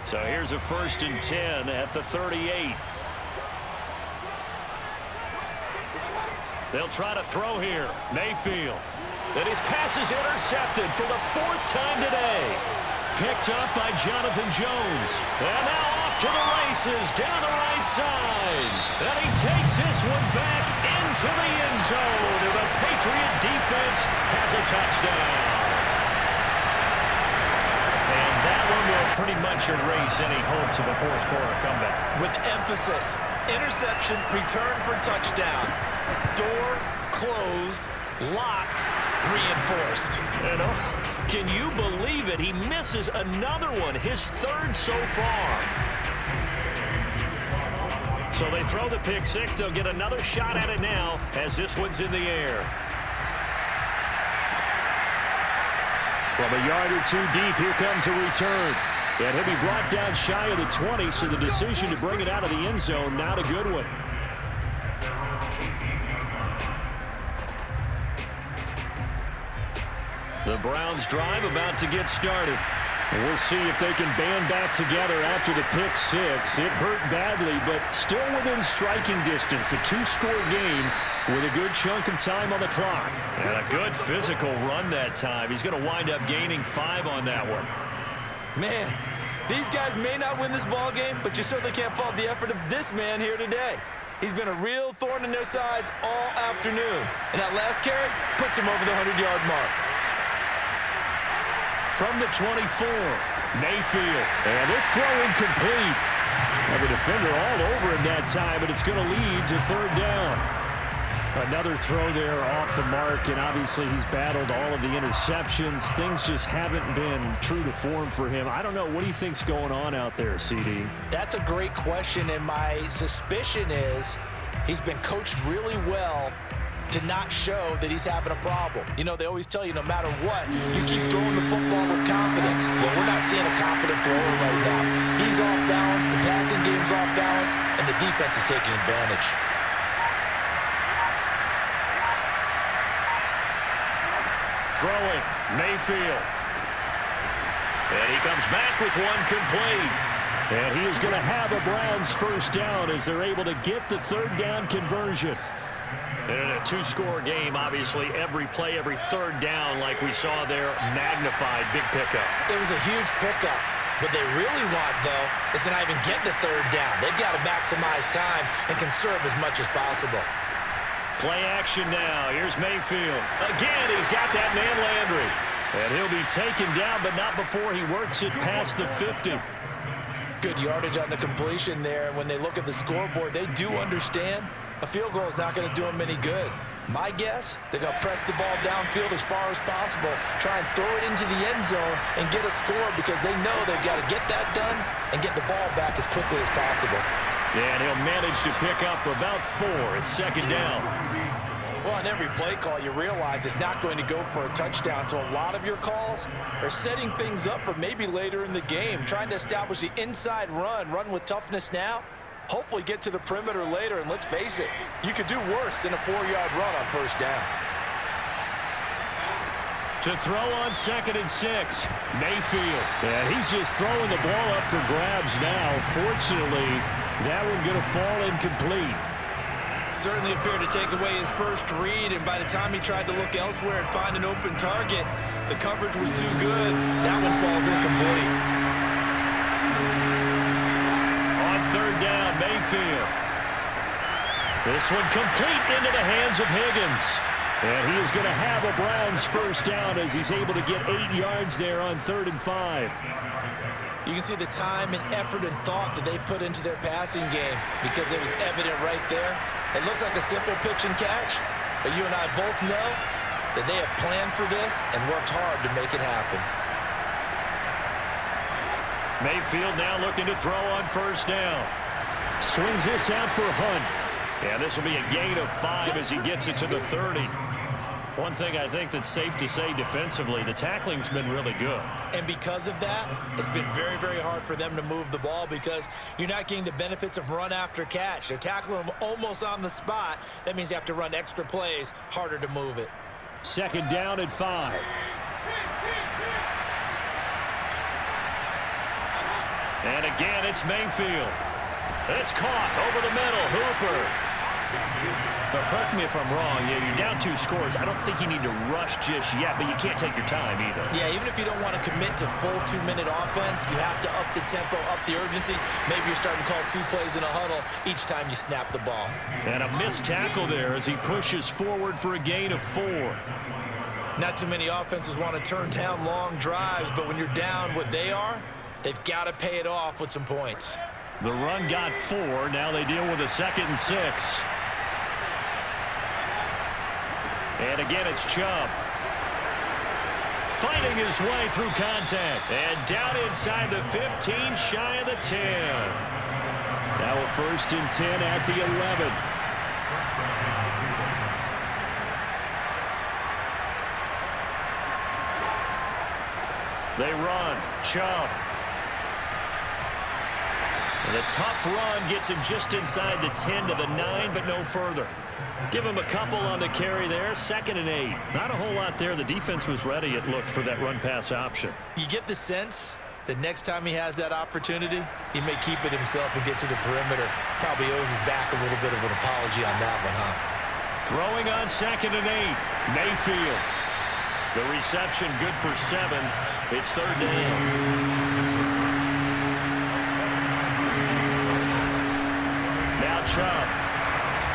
So here's a 1st and 10 at the 38. They'll try to throw here. Mayfield. And his pass is intercepted for the 4th time today. Picked up by Jonathan Jones. And now off to the races down the right side. And he takes this one back into the end zone. And the Patriot defense has a touchdown. And that one will pretty much erase any hopes of a 4th quarter comeback. With emphasis, interception, return for touchdown. Door closed, locked, reinforced. And can you believe it? He misses another one, his 3rd so far. So they throw the pick 6. They'll get another shot at it now as this one's in the air. From a yard or 2 deep, here comes a return. And he'll be brought down shy of the 20, so the decision to bring it out of the end zone, not a good one. The Browns drive about to get started. We'll see if they can band back together after the pick 6. It hurt badly, but still within striking distance. A 2-score game with a good chunk of time on the clock. And a good physical run that time. He's going to wind up gaining 5 on that one. Man, these guys may not win this ball game, but you certainly can't fault the effort of this man here today. He's been a real thorn in their sides all afternoon. And that last carry puts him over the 100-yard mark. From the 24, Mayfield. And this throw incomplete. And the defender all over him that time, but it's going to lead to 3rd down. Another throw there off the mark, and obviously he's battled all of the interceptions. Things just haven't been true to form for him. I don't know. What do you think's going on out there, CD? That's a great question, and my suspicion is he's been coached really well to not show that he's having a problem. You know, they always tell you no matter what, you keep throwing the football with confidence. Well, we're not seeing a confident thrower right now. He's off balance, the passing game's off balance, and the defense is taking advantage. Throwing, Mayfield. And he comes back with one complete. And he is going to have a Browns 1st down as they're able to get the 3rd down conversion. In a 2-score game, obviously, every play, every 3rd down, like we saw there, magnified, big pickup. It was a huge pickup. What they really want, though, is to not even get to 3rd down. They've got to maximize time and conserve as much as possible. Play action now. Here's Mayfield. Again, he's got that man Landry. And he'll be taken down, but not before he works it past the 50. Good yardage on the completion there. When they look at the scoreboard, they do understand a field goal is not going to do them any good. My guess, they're going to press the ball downfield as far as possible, try and throw it into the end zone and get a score because they know they've got to get that done and get the ball back as quickly as possible. Yeah, and he'll manage to pick up about 4. It's 2nd down. Well, on every play call, you realize it's not going to go for a touchdown, so a lot of your calls are setting things up for maybe later in the game, trying to establish the inside run with toughness now, hopefully get to the perimeter later, and let's face it, you could do worse than a 4-yard run on 1st down. To throw on 2nd and 6, Mayfield. And he's just throwing the ball up for grabs now. Fortunately, that one going to fall incomplete. Certainly appeared to take away his first read, and by the time he tried to look elsewhere and find an open target, the coverage was too good. That one falls incomplete. On 3rd down, Mayfield. This one complete into the hands of Higgins. And he is going to have a Browns 1st down as he's able to get 8 yards there on 3rd and 5. You can see the time and effort and thought that they put into their passing game because it was evident right there. It looks like a simple pitch and catch, but you and I both know that they have planned for this and worked hard to make it happen. Mayfield now looking to throw on 1st down. Swings this out for Hunt. And this will be a gain of 5 as he gets it to the 30. One thing I think that's safe to say defensively, the tackling's been really good. And because of that, it's been very, very hard for them to move the ball because you're not getting the benefits of run after catch. They're tackling them almost on the spot. That means you have to run extra plays, harder to move it. 2nd down and 5. And again, it's Mayfield. It's caught over the middle. Hooper. Now, correct me if I'm wrong. Yeah, you're down 2 scores. I don't think you need to rush just yet, but you can't take your time either. Yeah, even if you don't want to commit to full 2-minute offense, you have to up the tempo, up the urgency. Maybe you're starting to call 2 plays in a huddle each time you snap the ball. And a missed tackle there as he pushes forward for a gain of 4. Not too many offenses want to turn down long drives, but when you're down what they are, they've got to pay it off with some points. The run got 4. Now they deal with a 2nd and 6. And again, it's Chubb. Fighting his way through contact. And down inside the 15, shy of the 10. Now a 1st and 10 at the 11. They run. Chubb. And a tough run gets him just inside the 10 to the 9, but no further. Give him a couple on the carry there. 2nd and 8. Not a whole lot there. The defense was ready, it looked, for that run-pass option. You get the sense that next time he has that opportunity, he may keep it himself and get to the perimeter. Probably owes his back a little bit of an apology on that one, huh? Throwing on 2nd and 8. Mayfield. The reception good for 7. It's 3rd down. Now Chubb.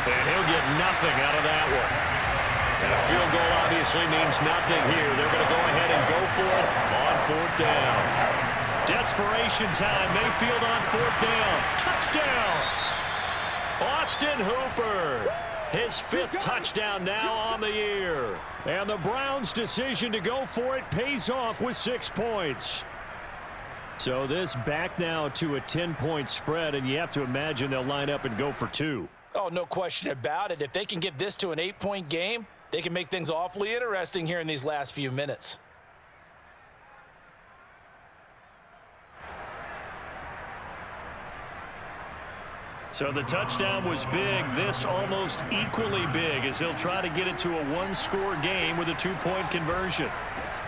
And he'll get nothing out of that one. And a field goal obviously means nothing here. They're going to go ahead and go for it on 4th down. Desperation time. Mayfield on 4th down. Touchdown! Austin Hooper. His 5th touchdown now on the year. And the Browns' decision to go for it pays off with 6 points. So this back now to a 10-point spread, and you have to imagine they'll line up and go for 2. Oh, no question about it. If they can get this to an 8-point game, they can make things awfully interesting here in these last few minutes. So the touchdown was big. This almost equally big as he'll try to get it to a 1-score game with a 2-point conversion.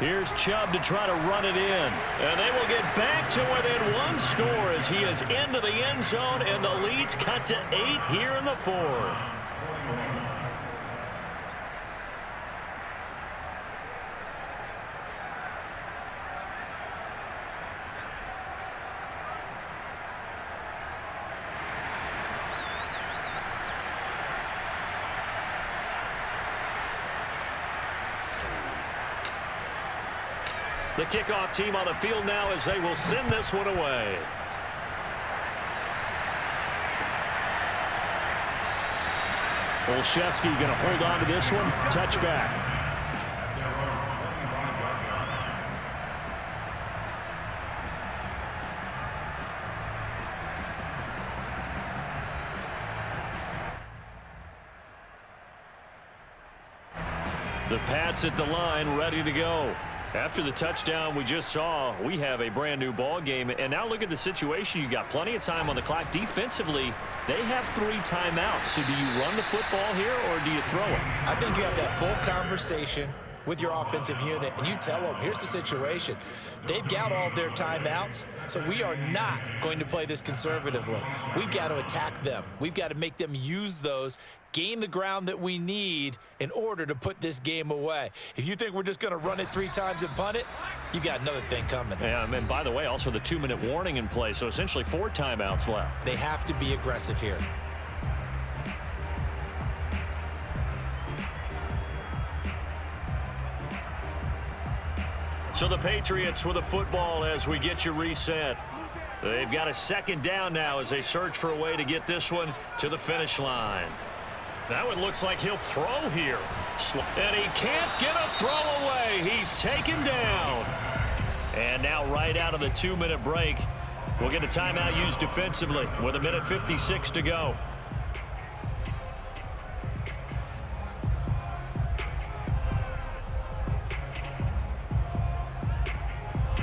Here's Chubb to try to run it in. And they will get back to within 1 score as he is into the end zone, and the lead's cut to 8 here in the 4th. The kickoff team on the field now as they will send this one away. Olszewski going to hold on to this one. Touchback. The Pats at the line, ready to go. After the touchdown we just saw, we have a brand new ball game. And now look at the situation. You got plenty of time on the clock. Defensively, they have 3 timeouts. So do you run the football here or do you throw it? I think you have that full conversation with your offensive unit, and you tell them, here's the situation. They've got all their timeouts, so we are not going to play this conservatively. We've got to attack them. We've got to make them use those, gain the ground that we need in order to put this game away. If you think we're just going to run it 3 times and punt it, you've got another thing coming. Yeah, and by the way, also the 2-minute warning in play, so essentially 4 timeouts left. They have to be aggressive here. So the Patriots with a football as we get you reset. They've got a 2nd down now as they search for a way to get this one to the finish line. That one looks like he'll throw here. And he can't get a throw away. He's taken down. And now right out of the 2-minute break, we'll get a timeout used defensively with 1:56 to go.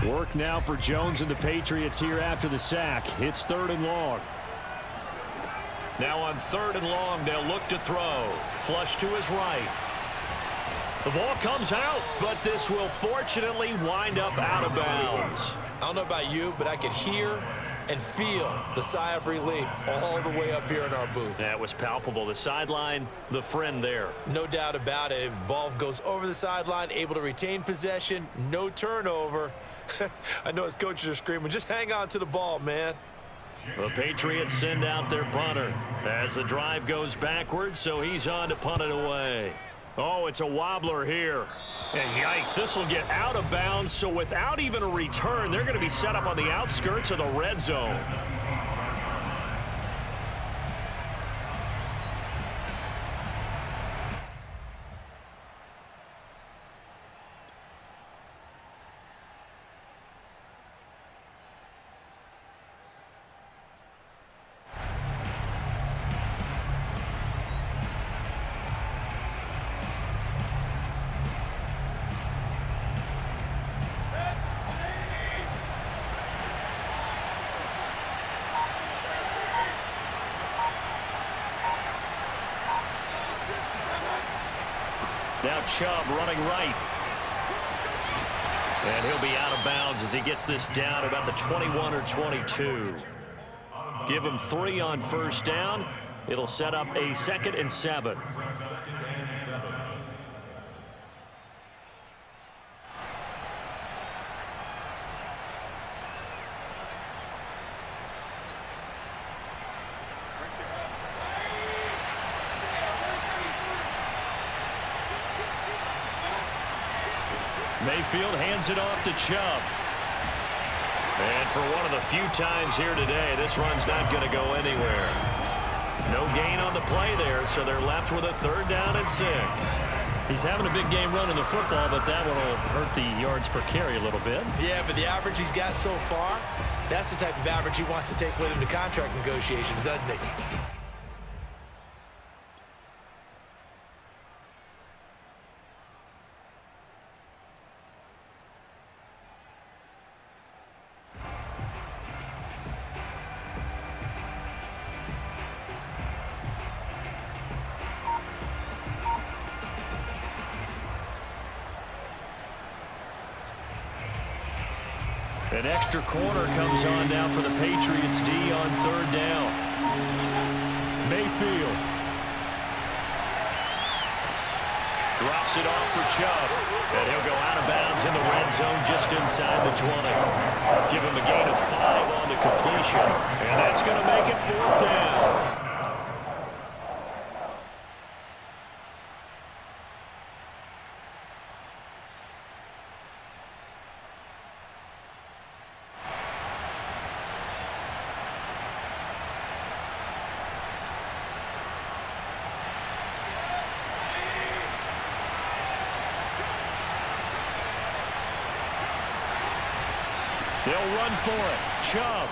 Work now for Jones and the Patriots here after the sack. It's 3rd and long. Now on 3rd and long, they'll look to throw. Flush to his right. The ball comes out, but this will fortunately wind up out of bounds. I don't know about you, but I could hear and feel the sigh of relief all the way up here in our booth. That was palpable. The sideline, the friend there. No doubt about it. If the ball goes over the sideline, able to retain possession, no turnover. I know his coaches are screaming, just hang on to the ball, man. The Patriots send out their punter as the drive goes backwards, so he's on to punt it away. Oh, it's a wobbler here. And yikes, this will get out of bounds, so without even a return, they're going to be set up on the outskirts of the red zone. Now Chubb running right. And he'll be out of bounds as he gets this down about the 21 or 22. Give him 3 on first down. It'll set up a 2nd and 7. Mayfield hands it off to Chubb. And for one of the few times here today, this run's not going to go anywhere. No gain on the play there, so they're left with a 3rd down and 6. He's having a big game running the football, but that one will hurt the yards per carry a little bit. Yeah, but the average he's got so far, that's the type of average he wants to take with him to contract negotiations, doesn't he? An extra corner comes on now for the Patriots D on 3rd down. Mayfield drops it off for Chubb. And he'll go out of bounds in the red zone just inside the 20. Give him a gain of 5 on the completion. And that's going to make it 4th down. They'll run for it. Chubb.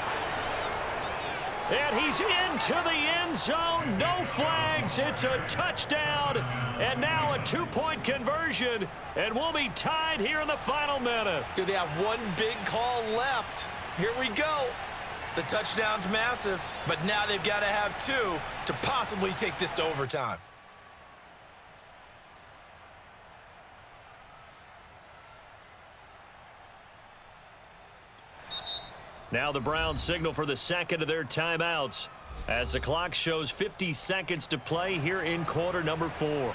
And he's into the end zone. No flags. It's a touchdown. And now a 2-point conversion. And we'll be tied here in the final minute. Do they have one big call left? Here we go. The touchdown's massive, but now they've got to have 2 to possibly take this to overtime. Now the Browns signal for the 2nd of their timeouts as the clock shows 50 seconds to play here in quarter number 4.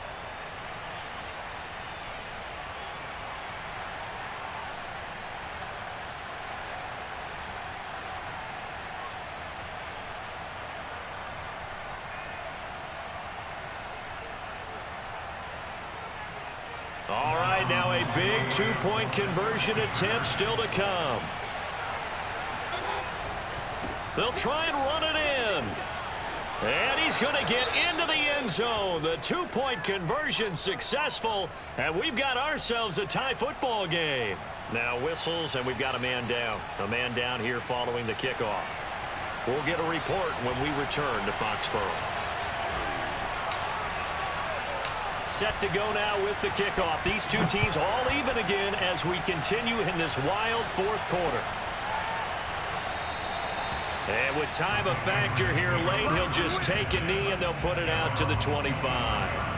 All right, now a big 2-point conversion attempt still to come. They'll try and run it in. And he's going to get into the end zone. The 2-point conversion successful. And we've got ourselves a tie football game. Now whistles, and we've got a man down. A man down here following the kickoff. We'll get a report when we return to Foxborough. Set to go now with the kickoff. These two teams all even again as we continue in this wild 4th quarter. And with time a factor here late, he'll just take a knee and they'll put it out to the 25.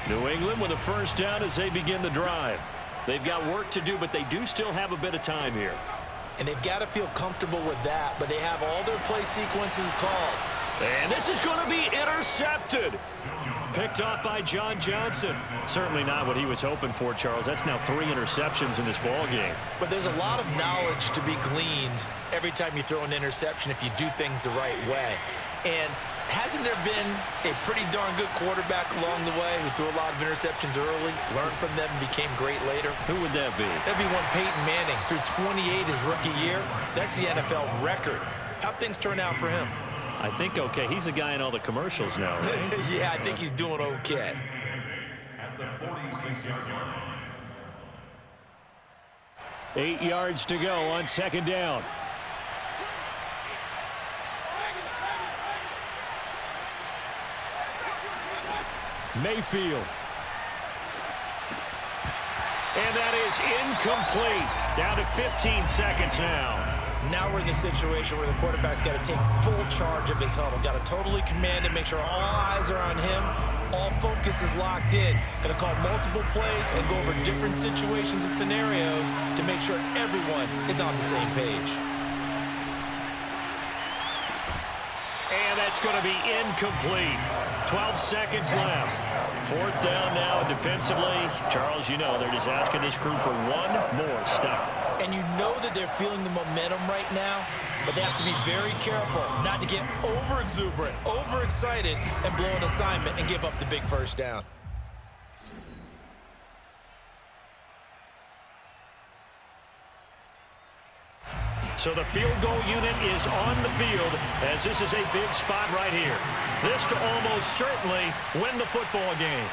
New England with a first down as they begin the drive. They've got work to do, but they do still have a bit of time here. And they've got to feel comfortable with that, but they have all their play sequences called. And this is going to be intercepted. Picked off by John Johnson. Certainly not what he was hoping for, Charles. That's now 3 interceptions in this ball game. But there's a lot of knowledge to be gleaned every time you throw an interception if you do things the right way. And hasn't there been a pretty darn good quarterback along the way who threw a lot of interceptions early, learned from them, and became great later? Who would that be? That'd be one Peyton Manning. Threw 28 his rookie year. That's the NFL record. How'd things turn out for him? I think okay. He's the guy in all the commercials now, right? Yeah, I think he's doing okay. At the 46-yard line. 8 yards to go on second down. Mayfield. And that is incomplete. Down to 15 seconds now. Now we're in the situation where the quarterback's got to take full charge of his huddle. Got to totally command it, make sure all eyes are on him. All focus is locked in. Got to call multiple plays and go over different situations and scenarios to make sure everyone is on the same page. And that's going to be incomplete. 12 seconds left. Fourth down now defensively. Charles, you know, they're just asking this crew for one more stop. And you know that they're feeling the momentum right now, but they have to be very careful not to get over-exuberant, over-excited, and blow an assignment and give up the big first down. So the field goal unit is on the field as this is a big spot right here. This to almost certainly win the football game.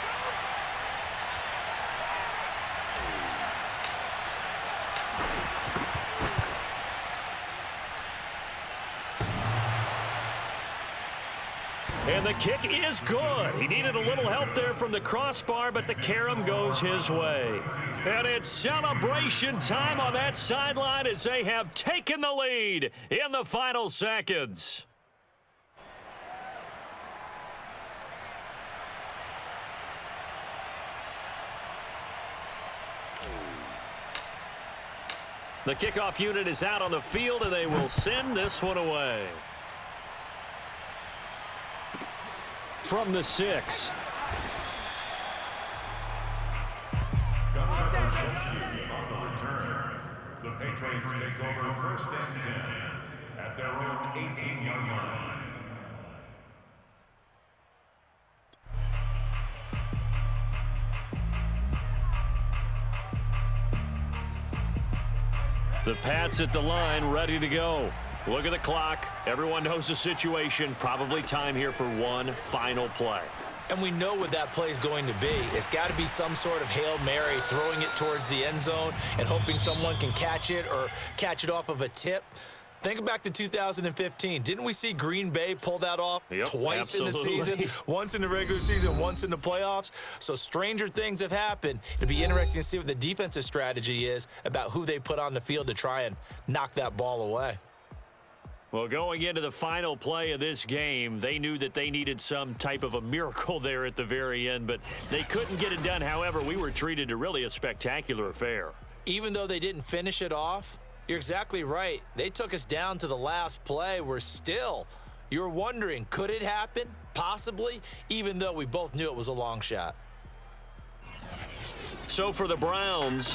And the kick is good. He needed a little help there from the crossbar, but the carom goes his way. And it's celebration time on that sideline as they have taken the lead in the final seconds. The kickoff unit is out on the field, and they will send this one away. From the 6. On the return, the Patriots take over first and 10 at their own 18-yard line. The Pats at the line, ready to go. Look at the clock. Everyone knows the situation. Probably time here for one final play. And we know what that play is going to be. It's got to be some sort of Hail Mary, throwing it towards the end zone and hoping someone can catch it or catch it off of a tip. Think back to 2015. Didn't we see Green Bay pull that off twice in the season? Once in the regular season, once in the playoffs. So stranger things have happened. It'll be interesting to see what the defensive strategy is about who they put on the field to try and knock that ball away. Well, going into the final play of this game, they knew that they needed some type of a miracle there at the very end, but they couldn't get it done. However, we were treated to really a spectacular affair. Even though they didn't finish it off, you're exactly right. They took us down to the last play. You're wondering, could it happen? Possibly, even though we both knew it was a long shot. So for the Browns,